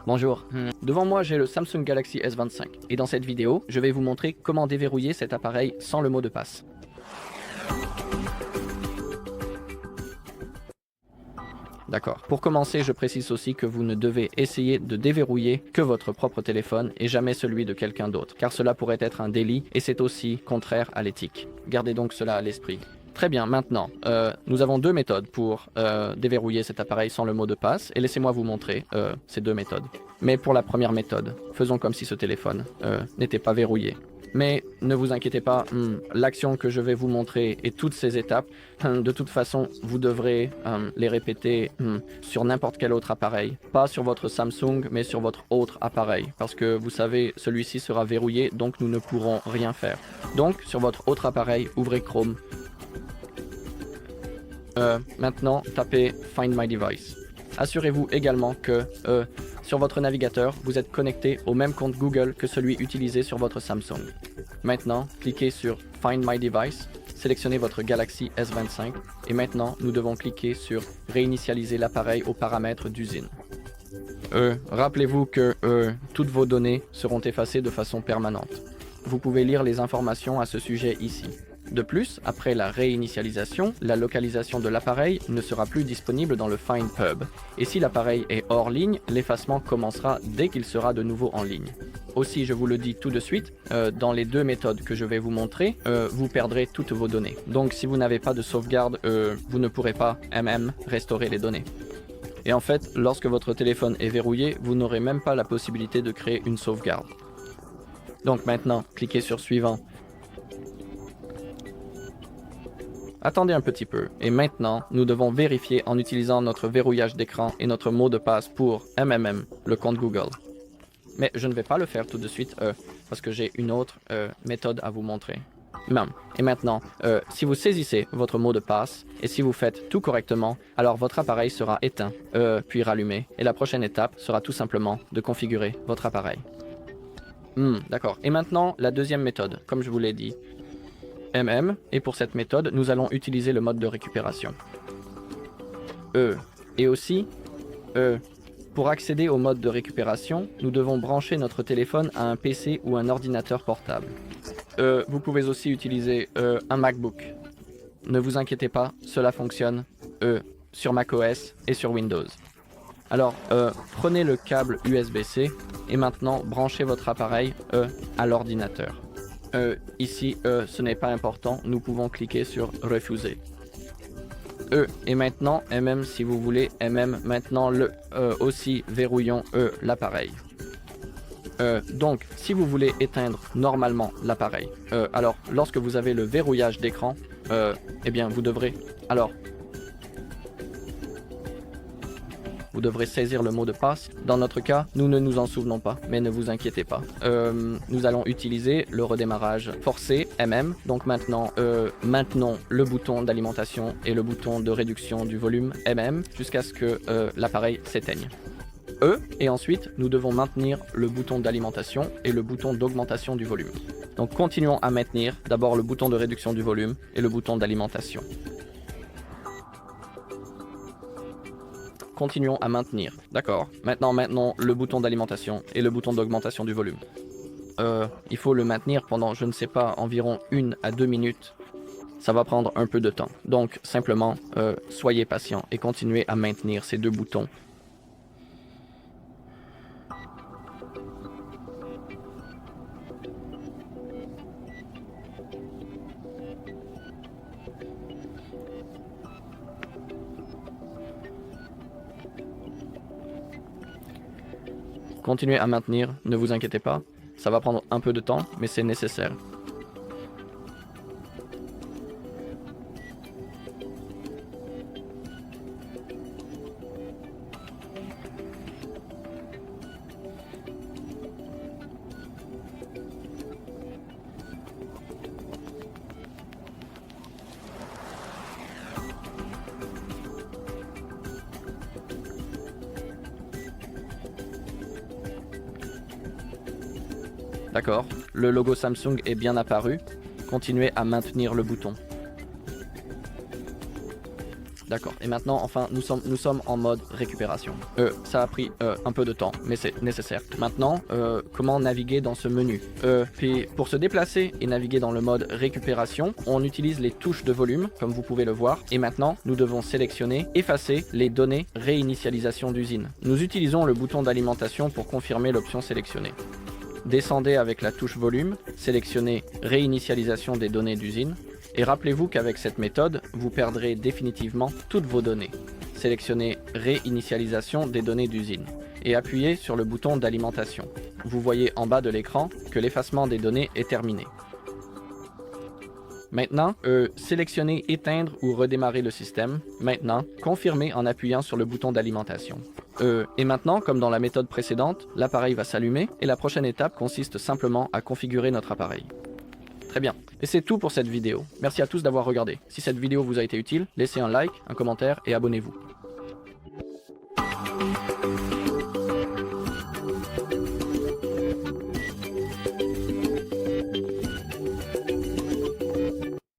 Bonjour. Devant moi, j'ai le Samsung Galaxy S25. Et dans cette vidéo, je vais vous montrer comment déverrouiller cet appareil sans le mot de passe. D'accord. Pour commencer, je précise aussi que vous ne devez essayer de déverrouiller que votre propre téléphone et jamais celui de quelqu'un d'autre, car cela pourrait être un délit et c'est aussi contraire à l'éthique. Gardez donc cela à l'esprit. Très bien, maintenant, nous avons deux méthodes pour déverrouiller cet appareil sans le mot de passe, et laissez-moi vous montrer ces deux méthodes. Mais pour la première méthode, faisons comme si ce téléphone n'était pas verrouillé. Mais ne vous inquiétez pas, l'action que je vais vous montrer et toutes ces étapes, de toute façon, vous devrez les répéter sur n'importe quel autre appareil. Pas sur votre Samsung, mais sur votre autre appareil. Parce que vous savez, celui-ci sera verrouillé, donc nous ne pourrons rien faire. Donc, sur votre autre appareil, ouvrez Chrome. Maintenant, tapez Find My Device. Assurez-vous également que sur votre navigateur, vous êtes connecté au même compte Google que celui utilisé sur votre Samsung. Maintenant, cliquez sur Find My Device, sélectionnez votre Galaxy S25 et maintenant, nous devons cliquer sur Réinitialiser l'appareil aux paramètres d'usine. Rappelez-vous que toutes vos données seront effacées de façon permanente. Vous pouvez lire les informations à ce sujet ici. De plus, après la réinitialisation, la localisation de l'appareil ne sera plus disponible dans le Find Pub. Et si l'appareil est hors ligne, l'effacement commencera dès qu'il sera de nouveau en ligne. Aussi, je vous le dis tout de suite, dans les deux méthodes que je vais vous montrer, vous perdrez toutes vos données. Donc si vous n'avez pas de sauvegarde, vous ne pourrez pas restaurer les données. Et en fait, lorsque votre téléphone est verrouillé, vous n'aurez même pas la possibilité de créer une sauvegarde. Donc maintenant, cliquez sur Suivant. Attendez un petit peu, et maintenant, nous devons vérifier en utilisant notre verrouillage d'écran et notre mot de passe pour le compte Google. Mais je ne vais pas le faire tout de suite, parce que j'ai une autre méthode à vous montrer. Et maintenant, si vous saisissez votre mot de passe, et si vous faites tout correctement, alors votre appareil sera éteint, puis rallumé, et la prochaine étape sera tout simplement de configurer votre appareil. D'accord. Et maintenant, la deuxième méthode, comme je vous l'ai dit. Et pour cette méthode, nous allons utiliser le mode de récupération. Et aussi, pour accéder au mode de récupération, nous devons brancher notre téléphone à un PC ou un ordinateur portable. Vous pouvez aussi utiliser un MacBook. Ne vous inquiétez pas, cela fonctionne sur macOS et sur Windows. Alors, prenez le câble USB-C et maintenant branchez votre appareil à l'ordinateur. Ici, ce n'est pas important, nous pouvons cliquer sur Refuser. Et maintenant, si vous voulez, maintenant aussi verrouillons l'appareil. Donc, si vous voulez éteindre normalement l'appareil, alors lorsque vous avez le verrouillage d'écran, eh bien vous devrez saisir le mot de passe. Dans notre cas, nous ne nous en souvenons pas, mais ne vous inquiétez pas. Nous allons utiliser le redémarrage forcé, Donc maintenant, maintenons le bouton d'alimentation et le bouton de réduction du volume, jusqu'à ce que l'appareil s'éteigne. Et ensuite, nous devons maintenir le bouton d'alimentation et le bouton d'augmentation du volume. Donc continuons à maintenir d'abord le bouton de réduction du volume et le bouton d'alimentation. Continuons à maintenir. D'accord. Maintenant, maintenons le bouton d'alimentation et le bouton d'augmentation du volume. Il faut le maintenir pendant, je ne sais pas, environ 1 à 2 minutes. Ça va prendre un peu de temps. Donc, simplement, soyez patient et continuez à maintenir ces deux boutons. Continuez à maintenir, ne vous inquiétez pas, ça va prendre un peu de temps, mais c'est nécessaire. D'accord, le logo Samsung est bien apparu. Continuez à maintenir le bouton. D'accord. Et maintenant, enfin, nous sommes en mode récupération. Ça a pris un peu de temps, mais c'est nécessaire. Maintenant, comment naviguer dans ce menu? Puis pour se déplacer et naviguer dans le mode récupération, on utilise les touches de volume, comme vous pouvez le voir. Et maintenant, nous devons sélectionner, effacer les données réinitialisation d'usine. Nous utilisons le bouton d'alimentation pour confirmer l'option sélectionnée. Descendez avec la touche volume, sélectionnez réinitialisation des données d'usine. Et rappelez-vous qu'avec cette méthode, vous perdrez définitivement toutes vos données. Sélectionnez réinitialisation des données d'usine et appuyez sur le bouton d'alimentation. Vous voyez en bas de l'écran que l'effacement des données est terminé. Maintenant, sélectionnez éteindre ou redémarrer le système. Maintenant, confirmez en appuyant sur le bouton d'alimentation. Et maintenant, comme dans la méthode précédente, l'appareil va s'allumer et la prochaine étape consiste simplement à configurer notre appareil. Très bien. Et c'est tout pour cette vidéo. Merci à tous d'avoir regardé. Si cette vidéo vous a été utile, laissez un like, un commentaire et abonnez-vous.